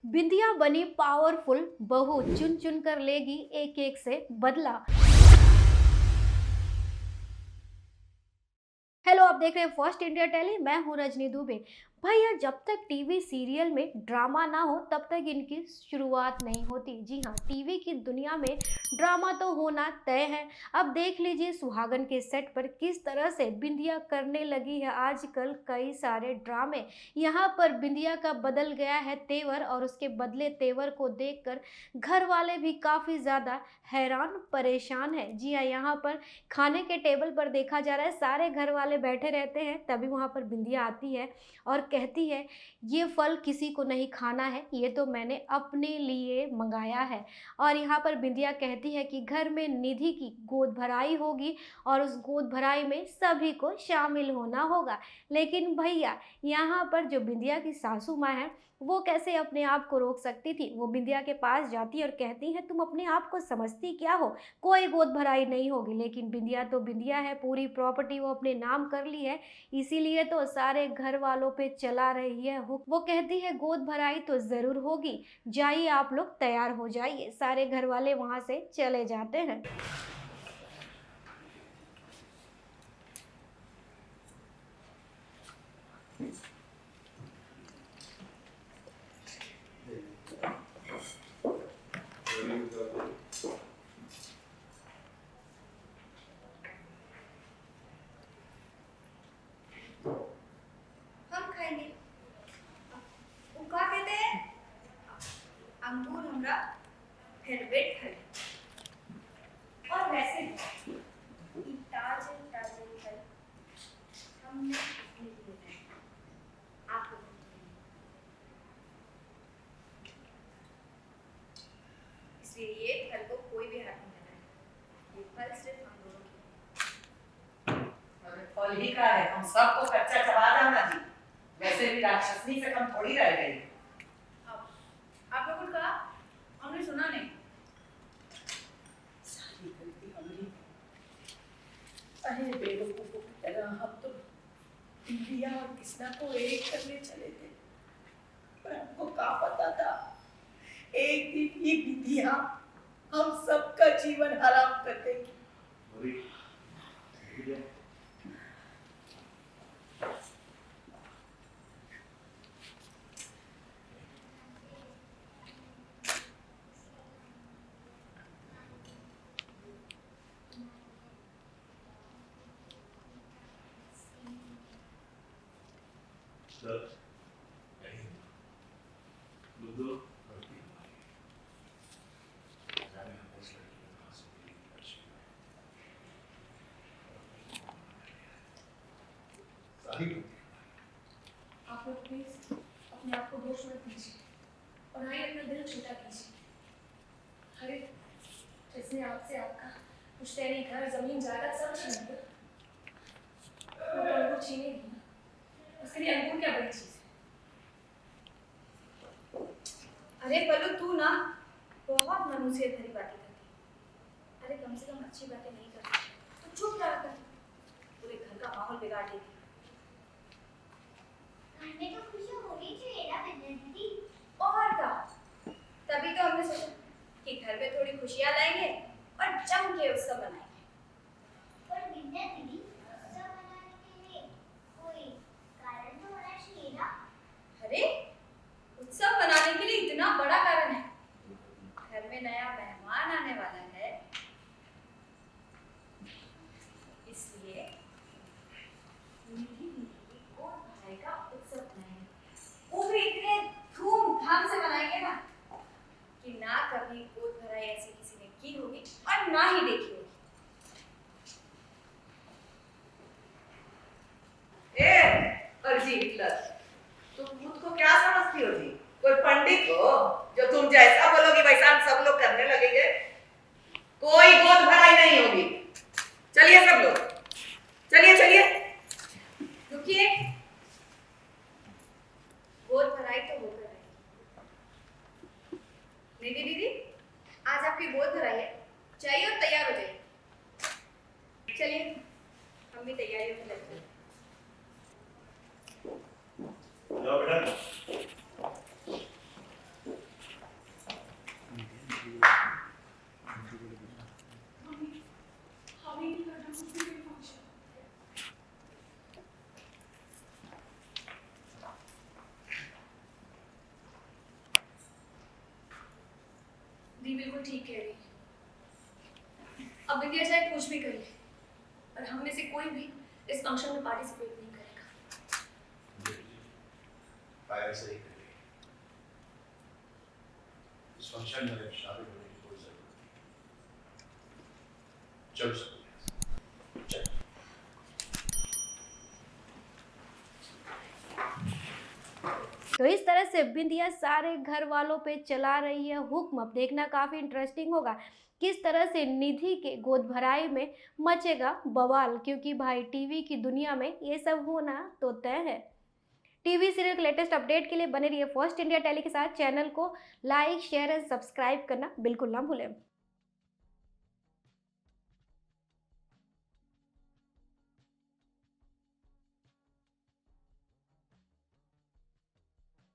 बिंदिया बनी पावरफुल बहू, चुन चुन कर लेगी एक एक से बदला। हेलो, आप देख रहे हैं फर्स्ट इंडिया टेली। मैं हूं रजनी दुबे। भैया, जब तक टीवी सीरियल में ड्रामा ना हो तब तक इनकी शुरुआत नहीं होती। जी हाँ, टीवी की दुनिया में ड्रामा तो होना तय है। अब देख लीजिए सुहागन के सेट पर किस तरह से बिंदिया करने लगी है आजकल कई सारे ड्रामे। यहाँ पर बिंदिया का बदल गया है तेवर, और उसके बदले तेवर को देखकर घर वाले भी काफ़ी ज़्यादा हैरान परेशान है। जी हाँ, यहाँ पर खाने के टेबल पर देखा जा रहा है, सारे घर वाले बैठे रहते हैं, तभी वहाँ पर बिंदिया आती है और कहती है, ये फल किसी को नहीं खाना है, ये तो मैंने अपने लिए मंगाया है। और यहाँ पर बिंदिया कहती है कि घर में निधि की गोद भराई होगी और उस गोद भराई में सभी को शामिल होना होगा। लेकिन भैया, यहाँ पर जो बिंदिया की सासू माँ है वो कैसे अपने आप को रोक सकती थी। वो बिंदिया के पास जाती है और कहती है, तुम अपने आप को समझती क्या हो, कोई गोद भराई नहीं होगी। लेकिन बिंदिया तो बिंदिया है, पूरी प्रॉपर्टी वो अपने नाम कर ली है, इसीलिए तो सारे घर वालों पे चला रही है। वो कहती है गोद भराई तो जरूर होगी, जाइए आप लोग तैयार हो जाइए। सारे घर वाले वहां से चले जाते हैं। हम खाएंगे। वो का कहते हैं, अंगूर हमरा फेवरेट है। और वैसे भी ये ताजे ताजे फल हमने अपने लिए लाए, आप लोगों के लिए। इसलिए ये फल को कोई भी हाथ नहीं लगाए, ये फल सिर्फ हम लोगों के लिए। अरे फल ही का है, हम सबको कच्चा चबा जाना जी। वैसे भी राक्षसनी से कम थोड़ी रह गई। अब आप लोगों ने कहा, हमने सुना नहीं। सारी गलती हमारी। अरे बेवकूफों की तरह हम तो इंडिया और कृष्णा को एक करने चले थे, पर हमको क्या पता था एक दिन ये विधियां हम सबका जीवन हराम कर देगी। आप लोग प्लीज अपने आप को दोष मत दीजिए और ना ही अपना दिल छोटा कीजिए। अरे जिसने आपसे आपका पुश्तैनी घर, जमीन, जायदाद सब छीन लिया, वो तो अंगूर छीनेगी ना, उसके लिए अंगूर क्या बड़ी चीज है। अरे पल्लू, तू ना बहुत मनुष्य भरी बातें करती है। अरे कम से कम अच्छी बातें नहीं करती तो चुप रहा कर, पूरे घर का माहौल बिगाड़ देती। घर में तो खुशी होनी चाहिए ना बिंदु दीदी। और का तभी तो हमने सोचा कि घर में थोड़ी खुशियां लाएंगे और जम के उत्सव मनाएंगे। पर बिंदु दीदी, उत्सव मनाने के लिए कोई कारण तो होना चाहिए ना। अरे उत्सव मनाने के लिए इतना बड़ा कारण है, घर में नया मेहमान आने वाला है, इसलिए निधि दीदी को भाई का उत्सव मनाएंगे। वो भी इतने धूमधाम से मनाएंगे ना कि ना कभी गोद भराई ऐसी किसी ने की होगी और ना ही देखी होगी। और जी हिटलर, तुम खुद को क्या समझती हो जी? कोई पंडित हो जो तुम जैसा बोलोगी वैसा हम सब लोग करने लगेंगे? कोई गोद भराई नहीं होगी। चलिए सब लोग, चलिए चलिए। रुकिए, गोद भराई तो होकर रहेगी। निधि दीदी, आज आपकी गोद भराई है, चाहिए और तैयार हो जाइए। चलिए हम भी तैयारियों में लग जाए। जाओ बेटा। बिल्कुल ठीक कह रही है। अब विद्या चाहे कुछ भी कर ले, पर हम में से कोई भी इस फंक्शन में पार्टिसिपेट नहीं करेगा। पायल सही कर रही है। इस फंक्शन में अब शामिल होने की कोई जरूरत नहीं। चल सकते चल। तो इस तरह से बिंदिया सारे घर वालों पे चला रही है हुक्म। अब देखना काफ़ी इंटरेस्टिंग होगा किस तरह से निधि के गोद भराई में मचेगा बवाल, क्योंकि भाई टीवी की दुनिया में ये सब होना तो तय है। टीवी सीरियल के लेटेस्ट अपडेट के लिए बने रहिए फर्स्ट इंडिया टेली के साथ। चैनल को लाइक शेयर एंड सब्सक्राइब करना बिल्कुल ना भूलें।